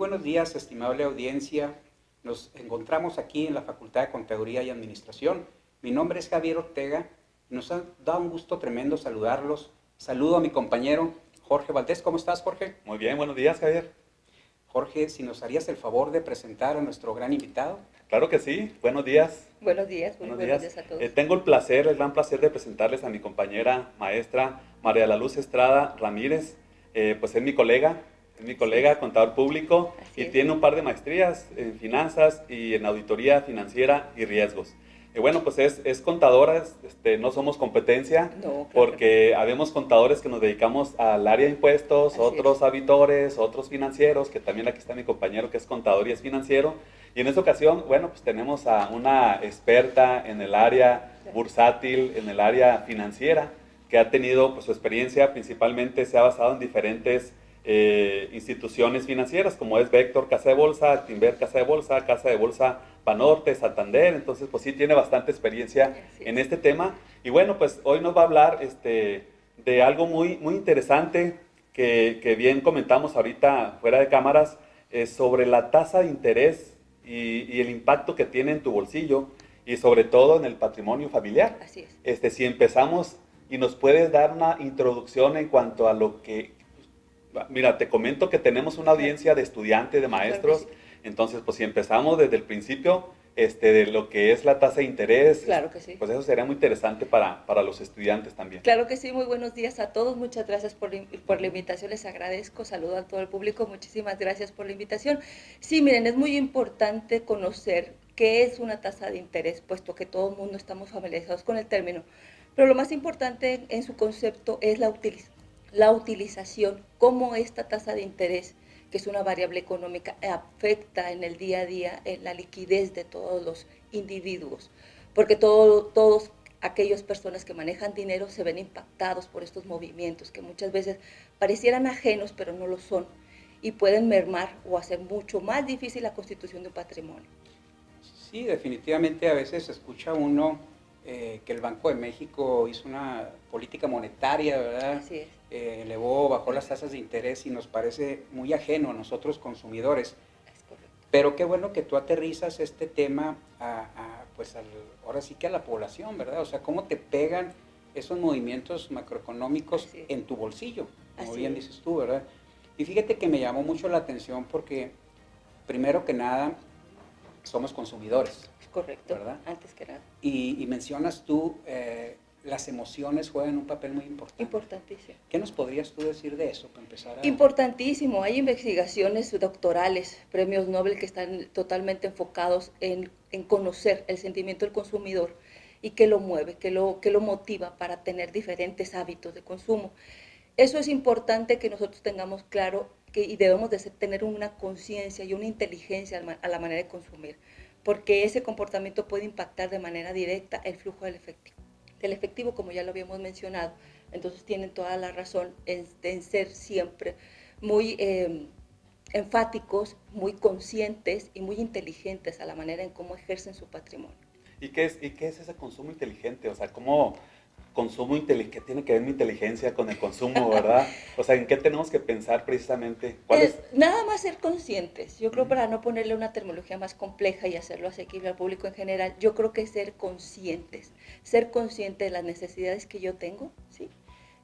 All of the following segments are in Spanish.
buenos días, estimable audiencia. Nos encontramos aquí en la Facultad de Contaduría y Administración. Mi nombre es Javier Ortega y nos ha dado un gusto tremendo saludarlos. Saludo a mi compañero Jorge Valdés. ¿Cómo estás, Jorge? Muy bien, buenos días, Javier. Jorge, si nos harías el favor de presentar a nuestro gran invitado. Claro que sí, buenos días. Buenos días, Buenos buenos días. días a todos. Tengo el gran placer de presentarles a mi compañera maestra María la Luz Estrada Ramírez. Pues es mi colega, contador público, Así y es. tiene un par de maestrías en finanzas y en auditoría financiera y riesgos. Bueno, pues es contadora, no somos competencia, No, claro. porque habemos contadores que nos dedicamos al área de impuestos, Así otros es. auditores, otros financieros, que también aquí está mi compañero que es contador y es financiero. Y en esta ocasión, bueno, pues tenemos a una experta en el área bursátil, en el área financiera, que ha tenido, pues su experiencia principalmente se ha basado en diferentes instituciones financieras, como es Vector Casa de Bolsa, Actinver Casa de Bolsa Banorte, Santander. Entonces pues sí tiene bastante experiencia en este tema. Y bueno, pues hoy nos va a hablar de algo muy interesante que bien comentamos ahorita fuera de cámaras, sobre la tasa de interés y el impacto que tiene en tu bolsillo y sobre todo en el patrimonio familiar. Así es. Si empezamos y nos puedes dar una introducción en cuanto a lo que... Mira, te comento que tenemos una audiencia de estudiantes, de maestros. Claro que sí. Entonces, pues si empezamos desde el principio, de lo que es la tasa de interés, Claro que sí. pues eso sería muy interesante para los estudiantes también. Claro que sí, muy buenos días a todos. Muchas gracias por la invitación, les agradezco. Saludo a todo el público, muchísimas gracias por la invitación. Sí, miren, es muy importante conocer qué es una tasa de interés, puesto que todo el mundo estamos familiarizados con el término. Pero lo más importante en su concepto es la utilización, cómo esta tasa de interés, que es una variable económica, afecta en el día a día en la liquidez de todos los individuos, porque todos aquellas personas que manejan dinero se ven impactados por estos movimientos que muchas veces parecieran ajenos, pero no lo son, y pueden mermar o hacer mucho más difícil la constitución de un patrimonio. Sí, definitivamente a veces escucha uno que el Banco de México hizo una política monetaria, ¿verdad? Así es. Bajó las tasas de interés y nos parece muy ajeno a nosotros consumidores. Es correcto. Pero qué bueno que tú aterrizas este tema ahora sí que a la población, ¿verdad? O sea, cómo te pegan esos movimientos macroeconómicos en tu bolsillo, como bien dices tú, ¿verdad? Y fíjate que me llamó mucho la atención porque, primero que nada, somos consumidores. Correcto, ¿verdad? Antes que nada. Y mencionas tú, las emociones juegan un papel muy importante. Importantísimo. ¿Qué nos podrías tú decir de eso para empezar a... Importantísimo. Hay investigaciones doctorales, premios Nobel que están totalmente enfocados en conocer el sentimiento del consumidor y qué lo mueve, qué lo motiva para tener diferentes hábitos de consumo. Eso es importante que nosotros tengamos claro y debemos de tener una conciencia y una inteligencia a la manera de consumir, porque ese comportamiento puede impactar de manera directa el flujo del efectivo, como ya lo habíamos mencionado. Entonces tienen toda la razón en ser siempre muy enfáticos, muy conscientes y muy inteligentes a la manera en cómo ejercen su patrimonio. ¿Y qué es ese consumo inteligente? O sea, ¿cómo consumo inteligente? ¿Qué tiene que ver mi inteligencia con el consumo, verdad? O sea, ¿en qué tenemos que pensar precisamente? Nada más ser conscientes. Yo creo, para no ponerle una terminología más compleja y hacerlo asequible al público en general, yo creo que ser consciente de las necesidades que yo tengo, ¿sí?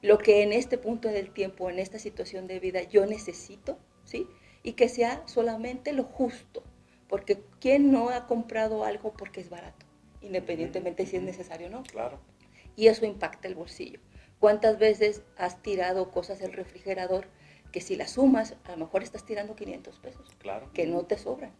Lo que en este punto del tiempo, en esta situación de vida, yo necesito, ¿sí? Y que sea solamente lo justo, porque ¿quién no ha comprado algo porque es barato? Independientemente si es necesario o no. Claro. Y eso impacta el bolsillo. ¿Cuántas veces has tirado cosas del refrigerador que si las sumas, a lo mejor estás tirando 500 pesos, claro, que no te sobran,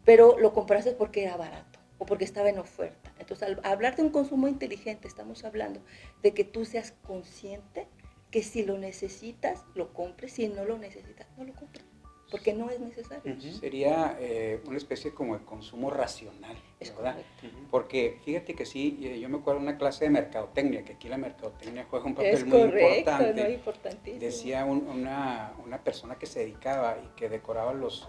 pero lo compraste porque era barato o porque estaba en oferta? Entonces, al hablar de un consumo inteligente, estamos hablando de que tú seas consciente que si lo necesitas, lo compres, si no lo necesitas, no lo compres, porque no es necesario. Sería una especie como de consumo racional, ¿verdad? Porque fíjate que sí, yo me acuerdo de una clase de mercadotecnia, que aquí la mercadotecnia juega un papel muy importante. ¿No? Importantísimo. Decía una persona que se dedicaba y que decoraba las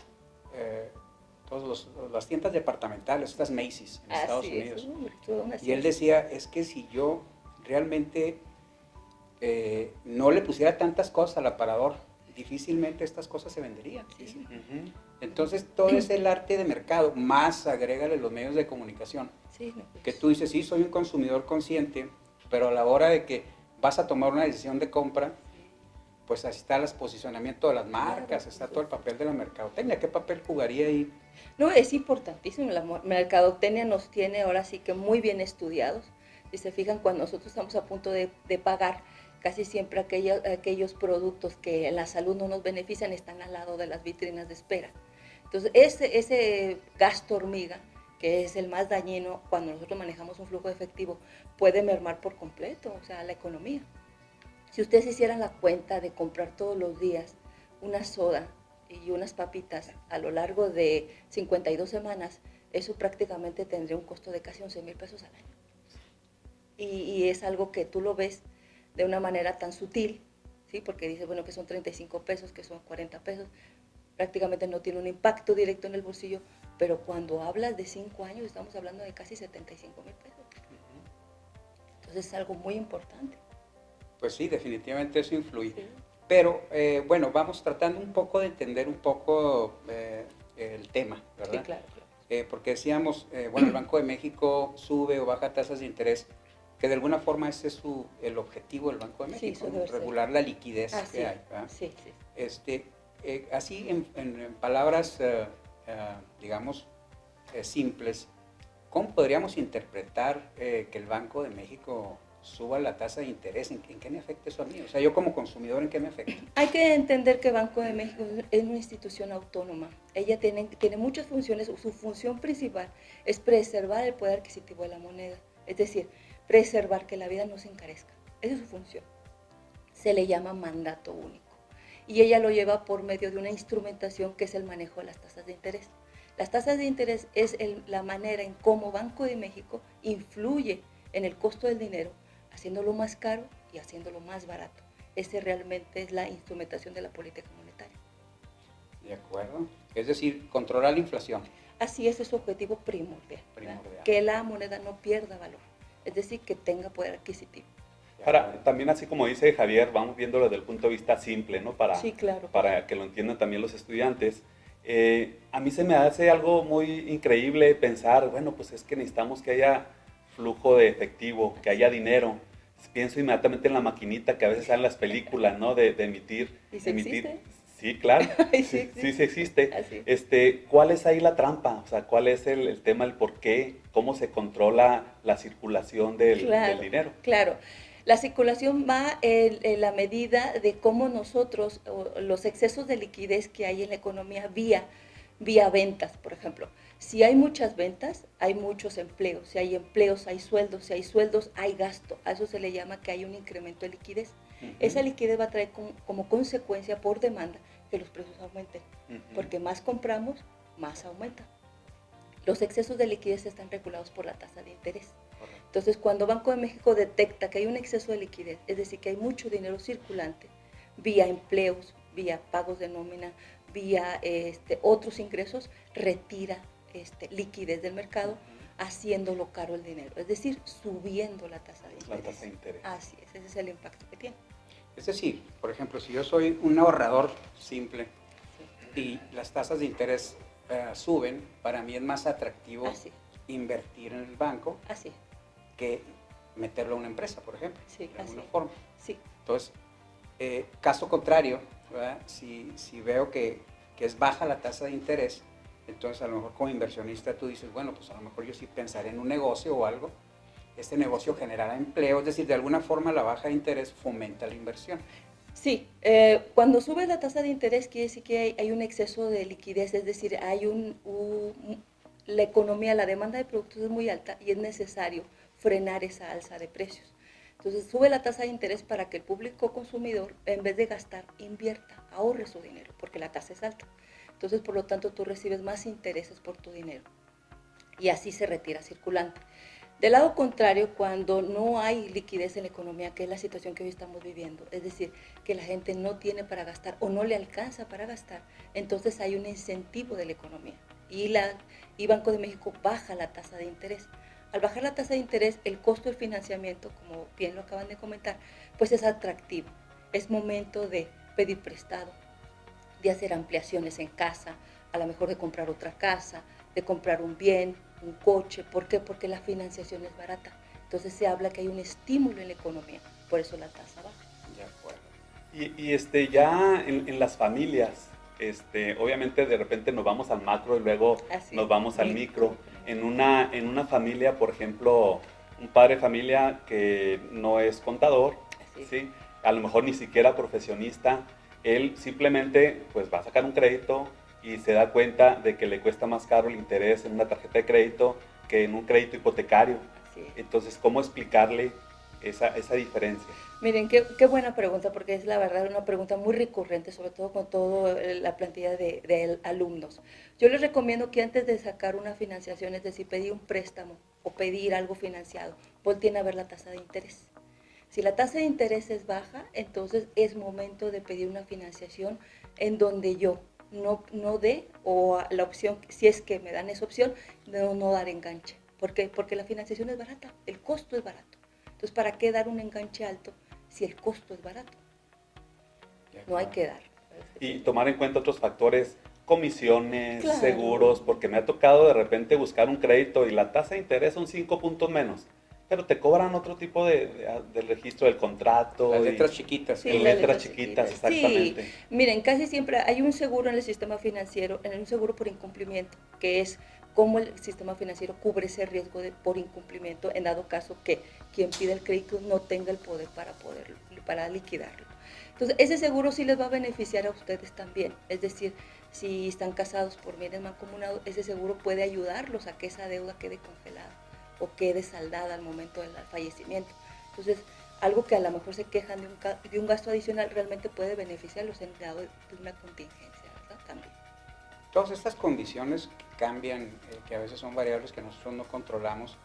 tiendas departamentales, estas Macy's en Estados Unidos. Y él decía, es que si yo realmente no le pusiera tantas cosas al aparador, difícilmente estas cosas se venderían. Sí. Ujú. Entonces, todo es el arte de mercado, más agrégale los medios de comunicación. Sí, no, pues, Que tú dices, sí, soy un consumidor consciente, pero a la hora de que vas a tomar una decisión de compra, pues así está el posicionamiento de las marcas, está todo el papel de la mercadotecnia. ¿Qué papel jugaría ahí? no, es importantísimo. La mercadotecnia nos tiene ahora sí que muy bien estudiados. Si se fijan, cuando nosotros estamos a punto de pagar, casi siempre aquellos productos que la salud no nos benefician están al lado de las vitrinas de espera. Entonces, ese gasto hormiga, que es el más dañino cuando nosotros manejamos un flujo de efectivo, puede mermar por completo, o sea, la economía. Si ustedes hicieran la cuenta de comprar todos los días una soda y unas papitas a lo largo de 52 semanas, eso prácticamente tendría un costo de casi 11,000 pesos al año. Y es algo que tú lo ves de una manera tan sutil, ¿sí? Porque dices, bueno, que son 35 pesos, que son 40 pesos, prácticamente no tiene un impacto directo en el bolsillo, pero cuando hablas de 5 años estamos hablando de casi 75,000 pesos. Entonces es algo muy importante. Pues sí, definitivamente eso influye. Sí. Pero bueno, vamos tratando un poco de entender un poco el tema, ¿verdad? Sí, claro, claro. Porque decíamos, bueno, el Banco de México sube o baja tasas de interés, que de alguna forma ese es el objetivo del Banco de México, Sí, ¿no? Regular la liquidez que hay, ¿verdad? Sí, sí. Así en palabras, digamos, simples, ¿cómo podríamos interpretar que el Banco de México suba la tasa de interés? ¿En qué me afecta eso a mí? O sea, yo como consumidor, ¿en qué me afecta? Hay que entender que Banco de México es una institución autónoma. Ella tiene muchas funciones. Su función principal es preservar el poder adquisitivo de la moneda. Es decir, preservar que la vida no se encarezca. Esa es su función. Se le llama mandato único. Y ella lo lleva por medio de una instrumentación que es el manejo de las tasas de interés. Las tasas de interés es la manera en cómo Banco de México influye en el costo del dinero, haciéndolo más caro y haciéndolo más barato. Ese realmente es la instrumentación de la política monetaria. De acuerdo. Es decir, controlar la inflación. Así es su objetivo primordial. Que la moneda no pierda valor, es decir, que tenga poder adquisitivo. Ahora, también así como dice Javier, vamos viéndolo desde el punto de vista simple, ¿no? Sí, claro. Para que lo entiendan también los estudiantes. A mí se me hace algo muy increíble pensar, bueno, pues es que necesitamos que haya flujo de efectivo, que haya dinero. Pienso inmediatamente en la maquinita que a veces salen las películas, ¿no? De emitir. ¿Y se existe? Sí, claro. Sí existe. Así. ¿Cuál es ahí la trampa? O sea, ¿cuál es el tema, el por qué? ¿Cómo se controla la circulación del dinero? Claro. La circulación va en la medida de cómo nosotros, los excesos de liquidez que hay en la economía vía ventas, por ejemplo. Si hay muchas ventas, hay muchos empleos. Si hay empleos, hay sueldos. Si hay sueldos, hay gasto. A eso se le llama que hay un incremento de liquidez. Esa liquidez va a traer como consecuencia por demanda que los precios aumenten. Porque más compramos, más aumenta. Los excesos de liquidez están regulados por la tasa de interés. Entonces, cuando Banco de México detecta que hay un exceso de liquidez, es decir, que hay mucho dinero circulante, vía empleos, vía pagos de nómina, vía otros ingresos, retira liquidez del mercado, haciéndolo caro el dinero, es decir, subiendo la tasa de interés. La tasa de interés. Así es, ese es el impacto que tiene. Es decir, por ejemplo, si yo soy un ahorrador simple y las tasas de interés suben, para mí es más atractivo invertir en el banco que meterlo a una empresa, por ejemplo, de alguna forma. Sí. Entonces, caso contrario, ¿verdad? Si veo que es baja la tasa de interés, entonces a lo mejor como inversionista tú dices, bueno, pues a lo mejor yo sí pensaré en un negocio o algo, este negocio generará empleo, es decir, de alguna forma la baja de interés fomenta la inversión. Sí, cuando sube la tasa de interés quiere decir que hay un exceso de liquidez, es decir, hay la economía, la demanda de productos es muy alta y es necesario frenar esa alza de precios. Entonces sube la tasa de interés para que el público consumidor, en vez de gastar, invierta, ahorre su dinero, porque la tasa es alta. Entonces, por lo tanto, tú recibes más intereses por tu dinero y así se retira circulante. Del lado contrario, cuando no hay liquidez en la economía, que es la situación que hoy estamos viviendo, es decir, que la gente no tiene para gastar o no le alcanza para gastar, entonces hay un incentivo de la economía y Banco de México baja la tasa de interés. Al bajar la tasa de interés, el costo del financiamiento, como bien lo acaban de comentar, pues es atractivo. Es momento de pedir prestado, de hacer ampliaciones en casa, a lo mejor de comprar otra casa, de comprar un bien, un coche. ¿Por qué? Porque la financiación es barata. Entonces se habla que hay un estímulo en la economía, por eso la tasa baja. De acuerdo. Ya en las familias, obviamente de repente nos vamos al macro y luego Así nos es. vamos al micro. En una familia, por ejemplo, un padre de familia que no es contador, Así es. ¿sí? A lo mejor ni siquiera profesionista, él simplemente pues va a sacar un crédito y se da cuenta de que le cuesta más caro el interés en una tarjeta de crédito que en un crédito hipotecario. Así es. Entonces, ¿cómo explicarle esa diferencia? Miren, qué buena pregunta, porque es la verdad una pregunta muy recurrente, sobre todo con toda la plantilla de alumnos. Yo les recomiendo que antes de sacar una financiación, es decir, pedir un préstamo o pedir algo financiado, volteen a ver la tasa de interés. Si la tasa de interés es baja, entonces es momento de pedir una financiación en donde yo no dé, o la opción, si es que me dan esa opción, no dar enganche. ¿Por qué? Porque la financiación es barata, el costo es barato. Entonces, ¿para qué dar un enganche alto si el costo es barato? No hay que dar. Y tomar en cuenta otros factores, comisiones, Claro. seguros, porque me ha tocado de repente buscar un crédito y la tasa de interés son 5 puntos menos, pero te cobran otro tipo del registro del contrato. Las letras chiquitas. Sí, En las letras chiquitas, exactamente. Sí, miren, casi siempre hay un seguro en el sistema financiero, en un seguro por incumplimiento, que es cómo el sistema financiero cubre ese riesgo por incumplimiento en dado caso que quien pide el crédito no tenga el poder para liquidarlo. Entonces, ese seguro sí les va a beneficiar a ustedes también. Es decir, si están casados por bienes mancomunados, ese seguro puede ayudarlos a que esa deuda quede congelada o quede saldada al momento del fallecimiento. Entonces, algo que a lo mejor se quejan de un gasto adicional realmente puede beneficiarlos en dado de una contingencia, ¿verdad? También. Todas estas condiciones que cambian, que a veces son variables que nosotros no controlamos,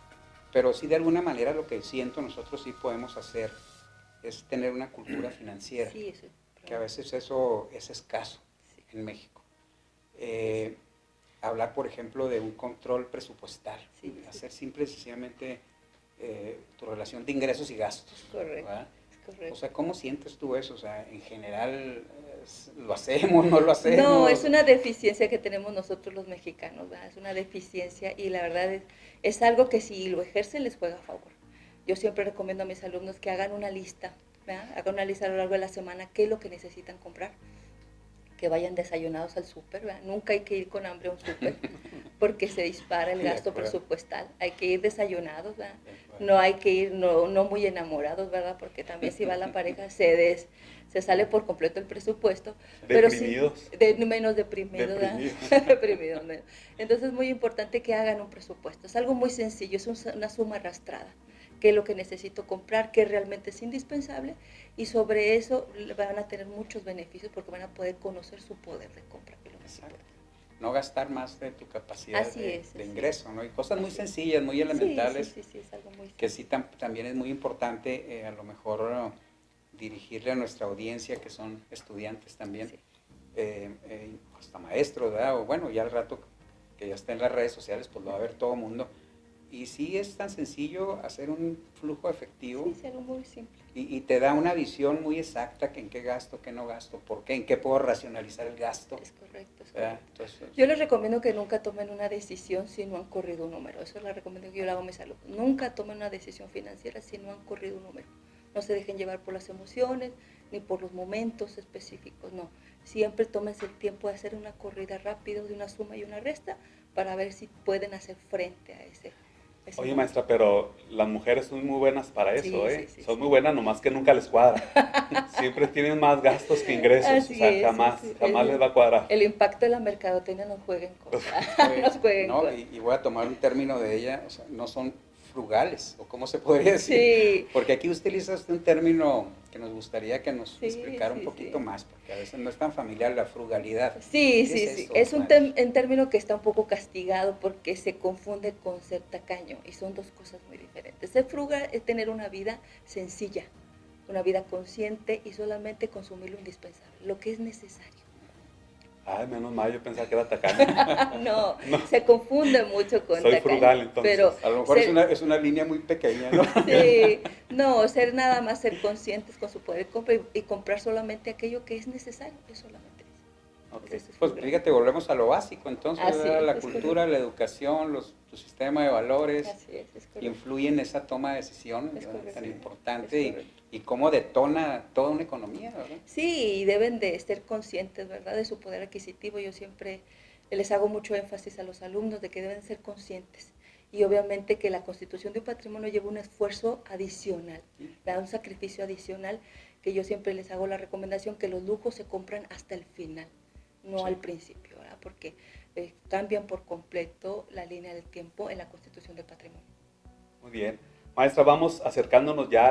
pero sí de alguna manera lo que siento nosotros sí podemos hacer es tener una cultura financiera, Sí, eso. que a veces eso es escaso en México. Hablar, por ejemplo, de un control presupuestal, hacer simple y sencillamente tu relación de ingresos y gastos. Correcto. ¿Verdad? Correcto. O sea, ¿cómo sientes tú eso? O sea, en general, ¿lo hacemos, no lo hacemos? No, es una deficiencia que tenemos nosotros los mexicanos, ¿verdad? Es una deficiencia y la verdad es algo que si lo ejercen les juega a favor. Yo siempre recomiendo a mis alumnos que hagan una lista, ¿verdad? Hagan una lista a lo largo de la semana, qué es lo que necesitan comprar, que vayan desayunados al súper, ¿verdad? Nunca hay que ir con hambre a un súper porque se dispara el gasto presupuestal. Hay que ir desayunados, ¿verdad? No hay que ir no muy enamorados, ¿verdad? Porque también si va la pareja se sale por completo el presupuesto. Deprimidos. Pero sí, menos deprimidos, ¿verdad? Deprimidos menos. Entonces es muy importante que hagan un presupuesto. Es algo muy sencillo, es una suma arrastrada. Qué es lo que necesito comprar, qué realmente es indispensable, y sobre eso van a tener muchos beneficios porque van a poder conocer su poder de compra. No gastar más de tu capacidad de ingreso, ¿no? Y cosas muy sencillas, muy elementales, sí, es algo muy que sí también es muy importante a lo mejor dirigirle a nuestra audiencia, que son estudiantes también, hasta maestros, ¿verdad? O bueno, ya al rato que ya está en las redes sociales, pues lo va a ver todo el mundo. Y sí es tan sencillo hacer un flujo efectivo. Sí, es algo muy simple. Y te da una visión muy exacta que en qué gasto, qué no gasto, por qué, en qué puedo racionalizar el gasto. Es correcto. Entonces, yo les recomiendo que nunca tomen una decisión si no han corrido un número. Eso es la recomendación que yo le hago a mis alumnos. Nunca tomen una decisión financiera si no han corrido un número. No se dejen llevar por las emociones ni por los momentos específicos, no. Siempre tómense el tiempo de hacer una corrida rápida de una suma y una resta para ver si pueden hacer frente a ese. Oye, maestra, pero las mujeres son muy buenas para eso, ¿eh? Sí, son muy buenas, nomás que nunca les cuadra. Siempre tienen más gastos que ingresos, Así o sea, es, jamás les va a cuadrar. El impacto de la mercadotecnia nos juega en contra. Nos juega en contra. Y voy a tomar un término de ella, o sea, no son frugales, o cómo se podría decir. Sí. Porque aquí utilizas un término que nos gustaría que nos explicara un poquito más, porque a veces no es tan familiar la frugalidad. Sí. Es un término que está un poco castigado porque se confunde con ser tacaño y son dos cosas muy diferentes. Ser frugal es tener una vida sencilla, una vida consciente y solamente consumir lo indispensable, lo que es necesario. Ay, menos mal, yo pensaba que era tacaño. no, se confunde mucho con soy tacaño. Frugal, entonces. Pero a lo mejor es una línea muy pequeña, ¿no? Sí, no, nada más ser conscientes con su poder de compra y comprar solamente aquello que es necesario, es solamente eso. Ok. Pues fíjate, volvemos a lo básico, entonces, Así ¿verdad? es, La es cultura, correcto. la educación, tu sistema de valores Así es correcto. influyen en esa toma de decisiones, Es ¿verdad? correcto. Tan importante Es correcto. y cómo detona toda una economía, ¿verdad? Sí, y deben de ser conscientes, ¿verdad?, de su poder adquisitivo. Yo siempre les hago mucho énfasis a los alumnos de que deben ser conscientes. Y obviamente que la constitución de un patrimonio lleva un esfuerzo adicional, da un sacrificio adicional, que yo siempre les hago la recomendación que los lujos se compran hasta el final, no Sí. al principio, ¿verdad? Porque cambian por completo la línea del tiempo en la constitución del patrimonio. Muy bien. Maestra, vamos acercándonos ya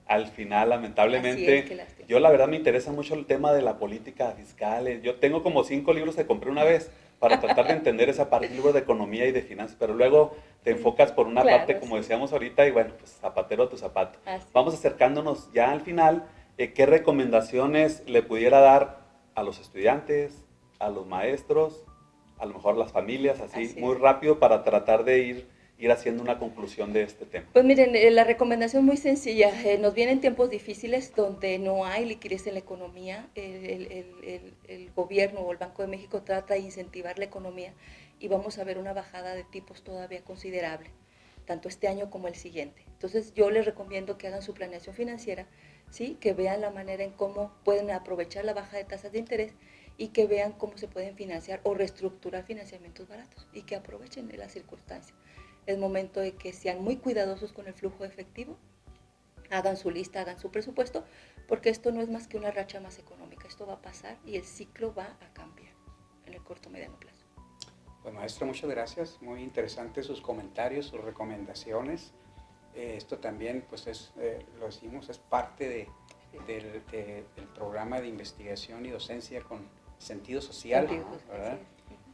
al final, lamentablemente. Así es, qué lástima. Yo la verdad me interesa mucho el tema de la política fiscal. Yo tengo como 5 libros que compré una vez para tratar de entender esa parte, libros de economía y de finanzas, pero luego te enfocas por una Claro, parte, como sí. decíamos ahorita, y bueno, pues zapatero a tu zapato. Así Vamos acercándonos ya al final. ¿Qué recomendaciones le pudiera dar a los estudiantes, a los maestros, a lo mejor las familias, así, Así muy es. rápido para tratar de ir haciendo una conclusión de este tema? Pues miren, la recomendación muy sencilla. Nos vienen tiempos difíciles donde no hay liquidez en la economía. El gobierno o el Banco de México trata de incentivar la economía y vamos a ver una bajada de tipos todavía considerable, tanto este año como el siguiente. Entonces yo les recomiendo que hagan su planeación financiera, ¿sí? Que vean la manera en cómo pueden aprovechar la baja de tasas de interés y que vean cómo se pueden financiar o reestructurar financiamientos baratos y que aprovechen de las circunstancias. Es momento de que sean muy cuidadosos con el flujo de efectivo, hagan su lista, hagan su presupuesto, porque esto no es más que una racha más económica. Esto va a pasar y el ciclo va a cambiar en el corto mediano plazo. Pues maestro, muchas gracias. Muy interesantes sus comentarios, sus recomendaciones. Esto también, pues lo decimos, es parte del programa de investigación y docencia con sentido social, ¿verdad?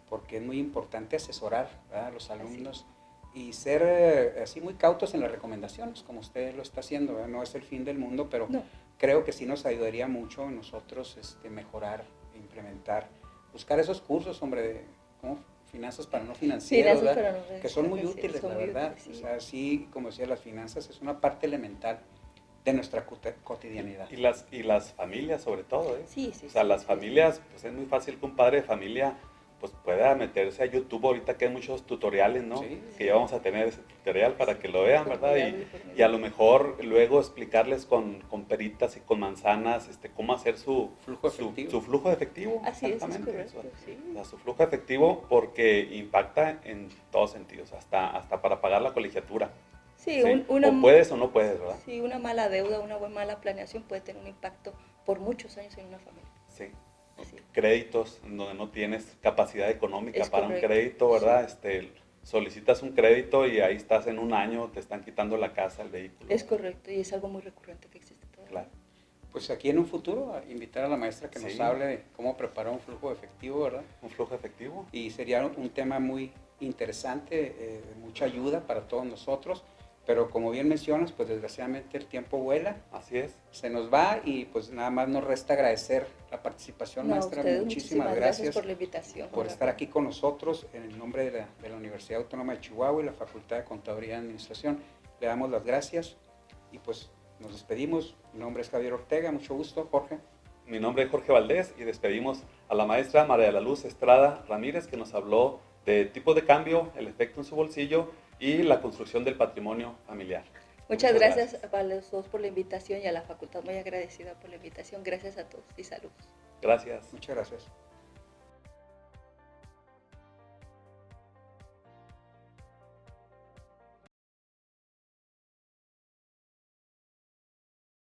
Porque es muy importante asesorar, ¿verdad?, a los alumnos y ser así muy cautos en las recomendaciones, como usted lo está haciendo, ¿verdad? No es el fin del mundo, pero No. creo que sí nos ayudaría mucho a nosotros mejorar, implementar, buscar esos cursos, hombre, de cómo finanzas para no financieros, Finanzas ¿verdad? para no Que son muy financieros, útiles, son la muy verdad. útiles, sí. O sea, sí, como decía, las finanzas es una parte elemental de nuestra cotidianidad. Y las familias sobre todo, ¿eh? Sí, sí, O sea, sí, las sí. familias, pues es muy fácil que un padre de familia pues pueda meterse a YouTube ahorita que hay muchos tutoriales, ¿no? Sí. Que ya vamos a tener ese tutorial para que lo vean, ¿verdad? Formidable, Y a lo mejor luego explicarles con peritas y con manzanas cómo hacer su flujo de efectivo. Así es exactamente. correcto, sí. O sea, su flujo de efectivo porque impacta en todos sentidos, hasta para pagar la colegiatura. Sí, ¿Sí? O puedes o no puedes, ¿verdad? Sí, una mala deuda, una buena mala planeación puede tener un impacto por muchos años en una familia. Sí. Así. Créditos en donde no tienes capacidad económica Es para correcto, un crédito, ¿verdad? sí. Solicitas un crédito y ahí estás en un año, te están quitando la casa, el vehículo. Es correcto y es algo muy recurrente que existe todavía. Claro. Pues aquí en un futuro invitar a la maestra que Sí. nos hable de cómo preparar un flujo de efectivo, ¿verdad? Un flujo efectivo. Y sería un tema muy interesante, de mucha ayuda para todos nosotros. Pero como bien mencionas, pues desgraciadamente el tiempo vuela. Así es. Se nos va y pues nada más nos resta agradecer la participación, No, maestra. ustedes, Muchísimas gracias por la invitación. por estar aquí con nosotros en el nombre de la Universidad Autónoma de Chihuahua y la Facultad de Contaduría y Administración. Le damos las gracias y pues nos despedimos. Mi nombre es Javier Ortega, mucho gusto, Jorge. Mi nombre es Jorge Valdés y despedimos a la maestra María de la Luz Estrada Ramírez, que nos habló de tipos de cambio, el efecto en su bolsillo y la construcción del patrimonio familiar. Muchas gracias a los dos por la invitación y a la facultad muy agradecida por la invitación. Gracias a todos y saludos. Gracias. Muchas gracias.